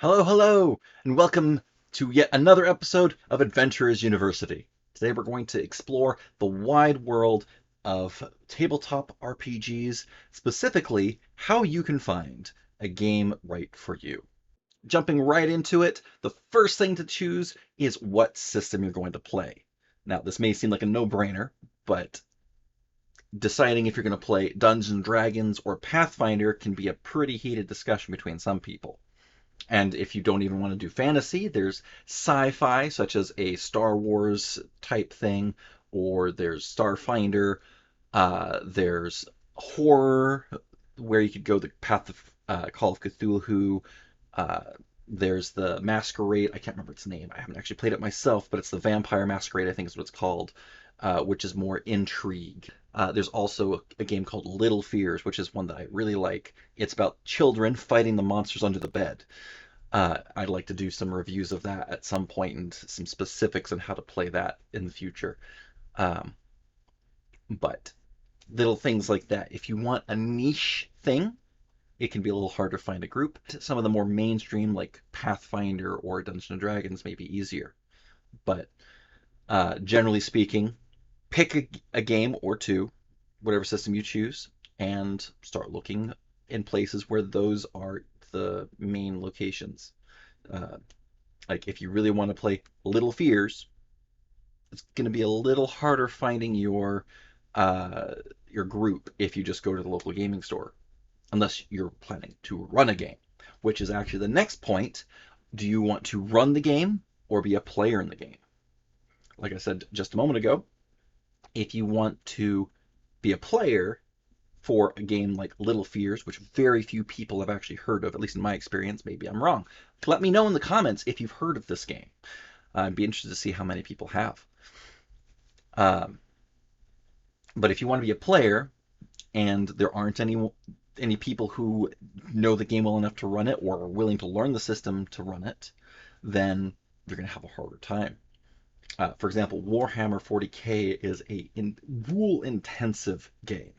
Hello, hello, and welcome to yet another episode of Adventurers University. Today we're going to explore the wide world of tabletop RPGs, specifically how you can find a game right for you. Jumping right into it, the first thing to choose is what system you're going to play. Now, this may seem like a no-brainer, but deciding if you're going to play Dungeons and Dragons or Pathfinder can be a pretty heated discussion between some people. And if you don't even want to do fantasy, there's sci-fi, such as a Star Wars type thing, or there's Starfinder. There's horror, where you could go the path of Call of Cthulhu. Uh, there's the Masquerade. I can't remember its name. I haven't actually played it myself, but it's the Vampire Masquerade, I think is what it's called, which is more intrigue. There's also a game called Little Fears, which is one that I really like. It's about children fighting the monsters under the bed. I'd like to do some reviews of that at some point and some specifics on how to play that in the future. Um, but little things like that. If you want a niche thing, it can be a little hard to find a group. Some of the more mainstream, like Pathfinder or Dungeons and Dragons, may be easier. But generally speaking, pick a game or two, whatever system you choose, and start looking in places where those are the main locations. Uh, like if you really want to play Little Fears, it's going to be a little harder finding uh, your group if you just go to the local gaming store, unless you're planning to run a game, which is actually the next point. Do you want to run the game or be a player in the game? Like I said just a moment ago, if you want to be a player for a game like Little Fears, which very few people have actually heard of, at least in my experience, maybe I'm wrong. Let me know in the comments if you've heard of this game. I'd be interested to see how many people have. Um, but if you want to be a player and there aren't any people who know the game well enough to run it or are willing to learn the system to run it, then you're going to have a harder time. For example, Warhammer 40K is a rule intensive game.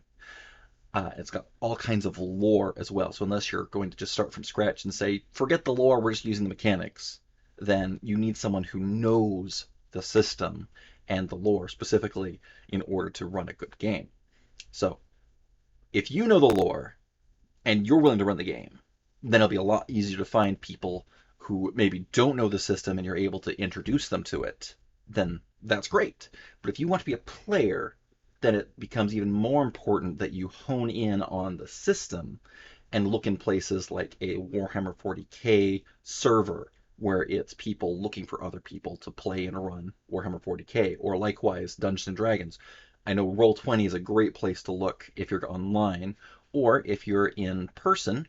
It's got all kinds of lore as well. So unless you're going to just start from scratch and say, forget the lore, we're just using the mechanics, then you need someone who knows the system and the lore specifically in order to run a good game. So if you know the lore and you're willing to run the game, then it'll be a lot easier to find people who maybe don't know the system and you're able to introduce them to it. Then that's great. But if you want to be a player, then it becomes even more important that you hone in on the system and look in places like a Warhammer 40K server where it's people looking for other people to play and run Warhammer 40K, or likewise Dungeons and Dragons. I know Roll20 is a great place to look if you're online, or if you're in person.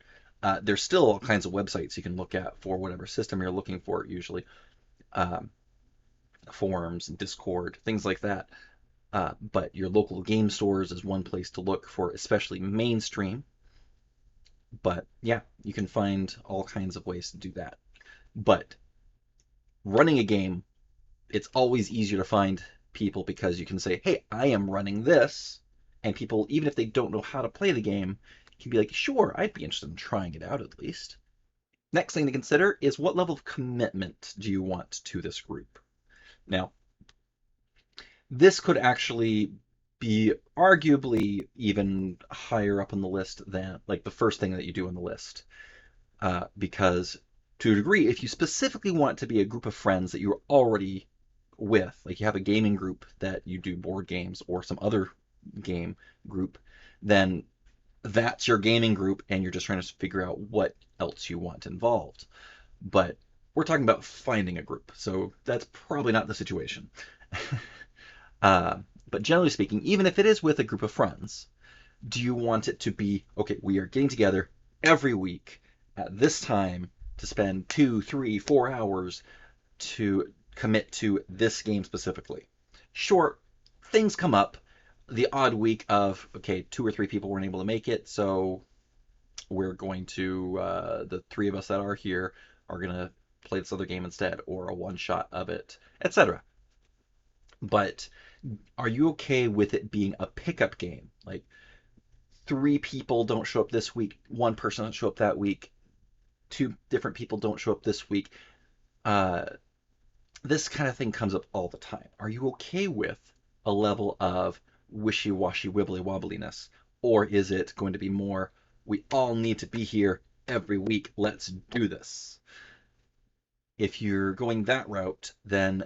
There's still all kinds of websites you can look at for whatever system you're looking for, usually. Um, Forums, Discord, things like that. But your local game stores is one place to look for, especially mainstream. But yeah, you can find all kinds of ways to do that. But running a game, it's always easier to find people because you can say, hey, I am running this. And people, even if they don't know how to play the game, can be like, sure, I'd be interested in trying it out at least. Next thing to consider is what level of commitment do you want to this group? Now, this could actually be arguably even higher up on the list than like the first thing that you do on the list. Because to a degree, if you specifically want to be a group of friends that you're already with, like you have a gaming group that you do board games or some other game group, then that's your gaming group and you're just trying to figure out what else you want involved. But we're talking about finding a group, so that's probably not the situation. uh, but generally speaking, even if it is with a group of friends, do you want it to be, okay, we are getting together every week at this time to spend 2, 3, 4 hours to commit to this game specifically? Sure, things come up. The odd week of, okay, 2 or 3 people weren't able to make it, so we're going to, the three of us that are here are going to play this other game instead, or a one shot of it, etc. But are you okay with it being a pickup game? Like 3 people don't show up this week, one person doesn't show up that week. two different people don't show up this week. Uh, this kind of thing comes up all the time. Are you okay with a level of wishy-washy wibbly-wobbliness? Or is it going to be more, we all need to be here every week, let's do this? If you're going that route, then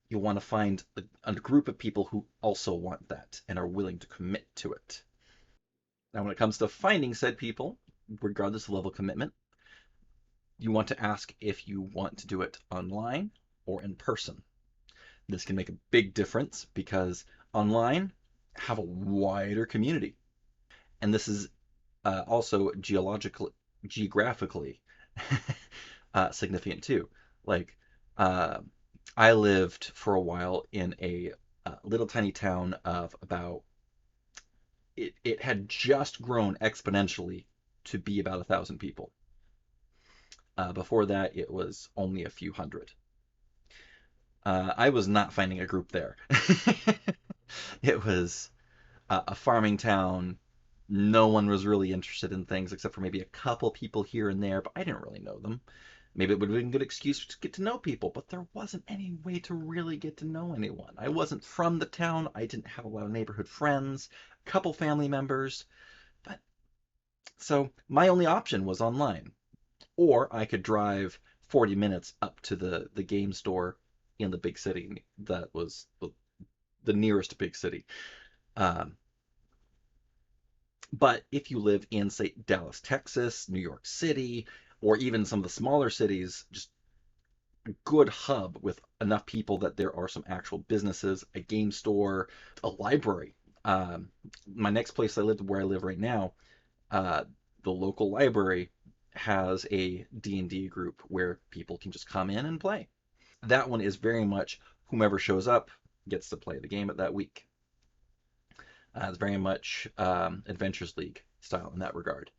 you'll want to find a group of people who also want that and are willing to commit to it. Now, when it comes to finding said people, regardless of level of commitment, you want to ask if you want to do it online or in person. This can make a big difference because online have a wider community, and this is also geographically significant too. Like, uh, I lived for a while in a little tiny town of about it had just grown exponentially to be about 1,000 people. Before that, it was only a few hundred. I was not finding a group there. It was a farming town. No one was really interested in things except for maybe a couple people here and there, but I didn't really know them. Maybe it would have been a good excuse to get to know people, but there wasn't any way to really get to know anyone. I wasn't from the town. I didn't have a lot of neighborhood friends, a couple family members, but so my only option was online. Or I could drive 40 minutes up to the game store in the big city that was the nearest big city. Um, but if you live in, say, Dallas, Texas, New York City, or even some of the smaller cities, just a good hub with enough people that there are some actual businesses, a game store, a library. Um, my next place I lived, where I live right now, uh, the local library has a D&D group where people can just come in and play. That one is very much whomever shows up gets to play the game at that week. It's very much Adventures League style in that regard.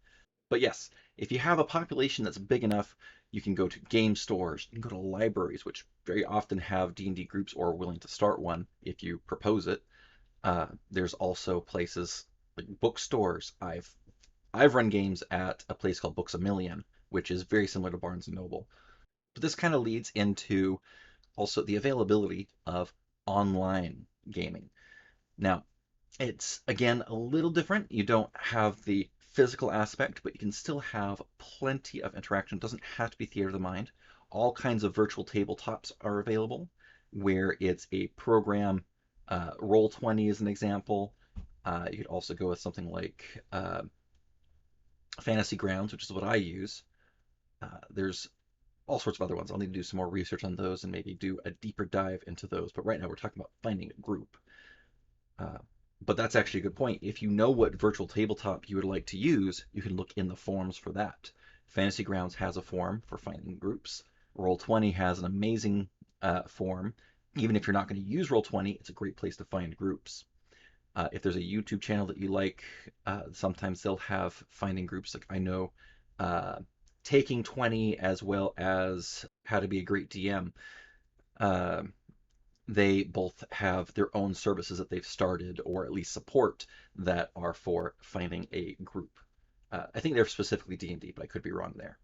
But yes, if you have a population that's big enough, you can go to game stores, you can go to libraries, which very often have D&D groups or are willing to start one if you propose it. There's also places like bookstores. I've run games at a place called Books a Million, which is very similar to Barnes and Noble. But this kind of leads into also the availability of online gaming. Now, it's again a little different. You don't have the physical aspect, but you can still have plenty of interaction. It doesn't have to be theater of the mind. All kinds of virtual tabletops are available where it's a program. Roll20 is an example. You could also go with something like Fantasy Grounds, which is what I use. There's all sorts of other ones. I'll need to do some more research on those and maybe do a deeper dive into those. But right now we're talking about finding a group. Uh, but that's actually a good point. If you know what virtual tabletop you would like to use, you can look in the forums for that. Fantasy Grounds has a forum for finding groups. Roll20 has an amazing forum. Even if you're not going to use Roll20, it's a great place to find groups. If there's a YouTube channel that you like, sometimes they'll have finding groups. Like I know Taking 20 as well as How to Be a Great DM. Uh, they both have their own services that they've started or at least support that are for finding a group. I think they're specifically D&D, but I could be wrong there.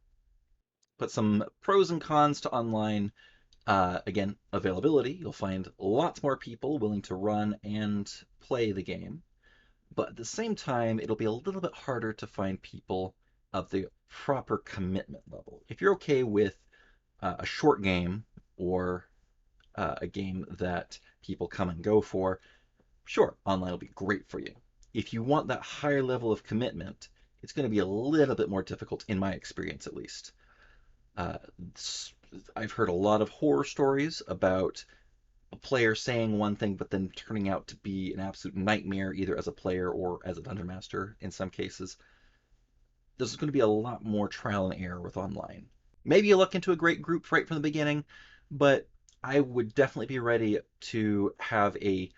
But some pros and cons to online. Again, availability. You'll find lots more people willing to run and play the game. But at the same time, it'll be a little bit harder to find people of the proper commitment level. If you're okay with a short game or a game that people come and go for, sure, online will be great for you. If you want that higher level of commitment, it's going to be a little bit more difficult, in my experience at least. Uh, I've heard a lot of horror stories about a player saying one thing but then turning out to be an absolute nightmare, either as a player or as a dungeon master in some cases. There's going to be a lot more trial and error with online. Maybe you look into a great group right from the beginning, but I would definitely be ready to have a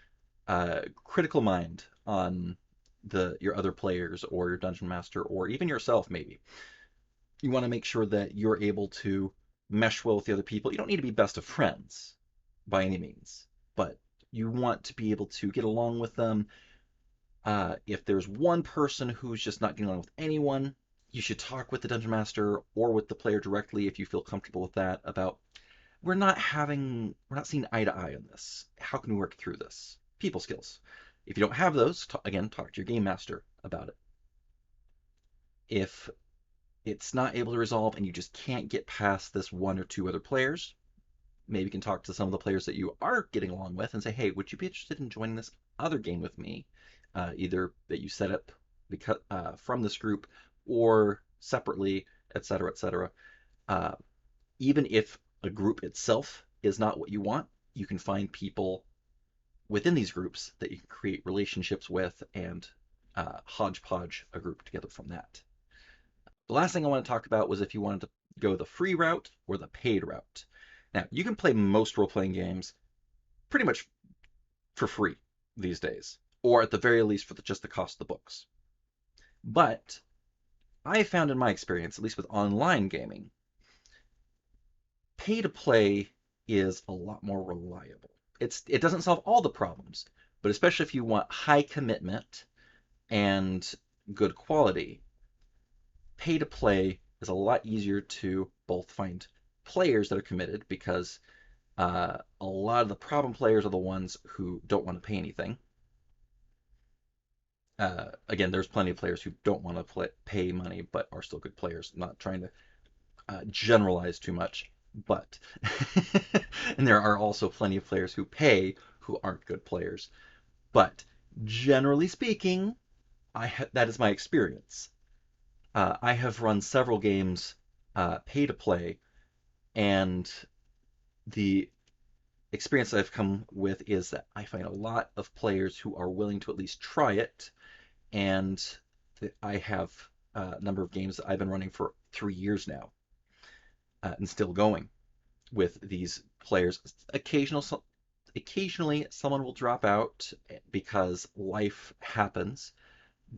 critical mind on your other players or your dungeon master or even yourself maybe. You want to make sure that you're able to mesh well with the other people. You don't need to be best of friends by any means, but you want to be able to get along with them. If there's one person who's just not getting along with anyone, you should talk with the dungeon master or with the player directly if you feel comfortable with that about we're not seeing eye to eye on this. How can we work through this? People skills. If you don't have those, again, talk to your game master about it. If it's not able to resolve and you just can't get past this one or two other players, maybe you can talk to some of the players that you are getting along with and say, hey, would you be interested in joining this other game with me? Either that you set up because from this group or separately, etc., etc. Even if a group itself is not what you want, you can find people within these groups that you can create relationships with and hodgepodge a group together from that. The last thing I want to talk about was if you wanted to go the free route or the paid route. Now, you can play most role-playing games pretty much for free these days, or at the very least for just the cost of the books. But I found in my experience, at least with online gaming, pay to play is a lot more reliable. It doesn't solve all the problems, but especially if you want high commitment and good quality, pay to play is a lot easier to both find players that are committed because a lot of the problem players are the ones who don't want to pay anything. Again, there's plenty of players who don't want to pay money but are still good players. I'm not trying to generalize too much, but and there are also plenty of players who pay who aren't good players. But generally speaking, that is my experience. I have run several games pay to play, and the experience I've come with is that I find a lot of players who are willing to at least try it, and I have a number of games that I've been running for 3 years now and still going with these players. Occasionally, someone will drop out because life happens,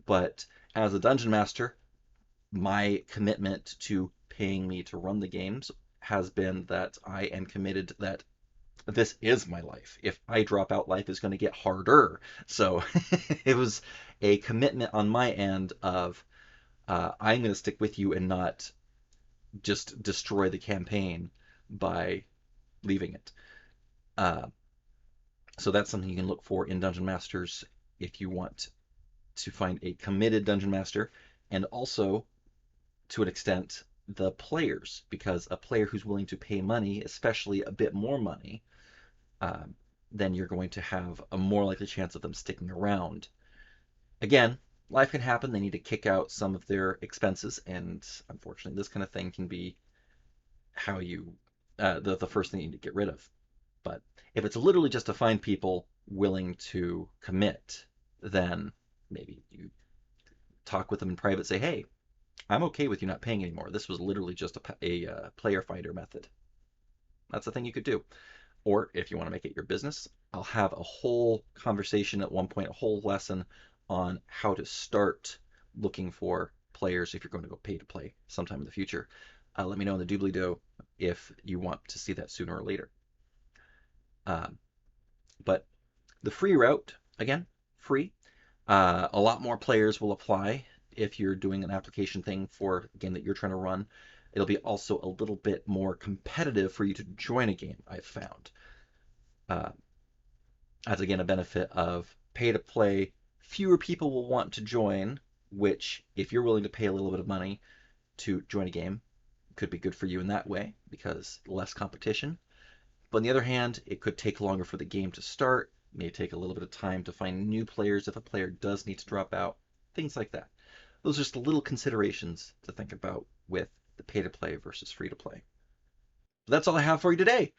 but as a dungeon master, my commitment to paying me to run the games has been that I am committed that this is my life. If I drop out, life is going to get harder. So it was a commitment on my end of I'm going to stick with you and not just destroy the campaign by leaving it. So that's something you can look for in Dungeon Masters if you want to find a committed Dungeon Master, and also, to an extent, the players, because a player who's willing to pay money, especially a bit more money, then you're going to have a more likely chance of them sticking around. Again, life can happen. They need to kick out some of their expenses, and unfortunately, this kind of thing can be how you the first thing you need to get rid of. But if it's literally just to find people willing to commit, then maybe you talk with them in private, say, hey, I'm okay with you not paying anymore. This was literally just a player finder method. That's the thing you could do. Or if you want to make it your business, I'll have a whole conversation at one point, a whole lesson on how to start looking for players if you're going to go pay to play sometime in the future. Let me know in the doobly-doo if you want to see that sooner or later. But the free route, again, free. A lot more players will apply if you're doing an application thing for a game that you're trying to run. It'll be also a little bit more competitive for you to join a game, I've found. As again, a benefit of pay to play, fewer people will want to join, which, if you're willing to pay a little bit of money to join a game, could be good for you in that way because less competition. But on the other hand, it could take longer for the game to start, may take a little bit of time to find new players if a player does need to drop out, things like that. Those are just little considerations to think about with the pay to play versus free to play. But that's all I have for you today.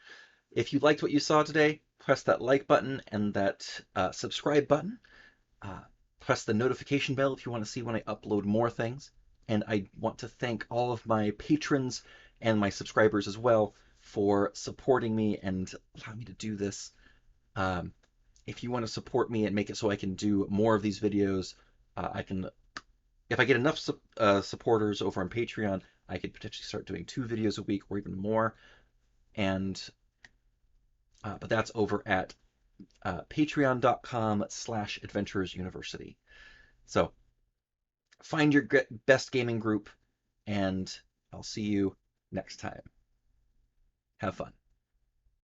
If you liked what you saw today, press that like button and that subscribe button. Press the notification bell if you want to see when I upload more things. And I want to thank all of my patrons and my subscribers as well for supporting me and allowing me to do this. If you want to support me and make it so I can do more of these videos, I can, if I get enough supporters over on Patreon, I could potentially start doing 2 videos a week or even more. And but that's over at patreon.com/adventurersuniversity. So find your best gaming group, and I'll see you next time. Have fun.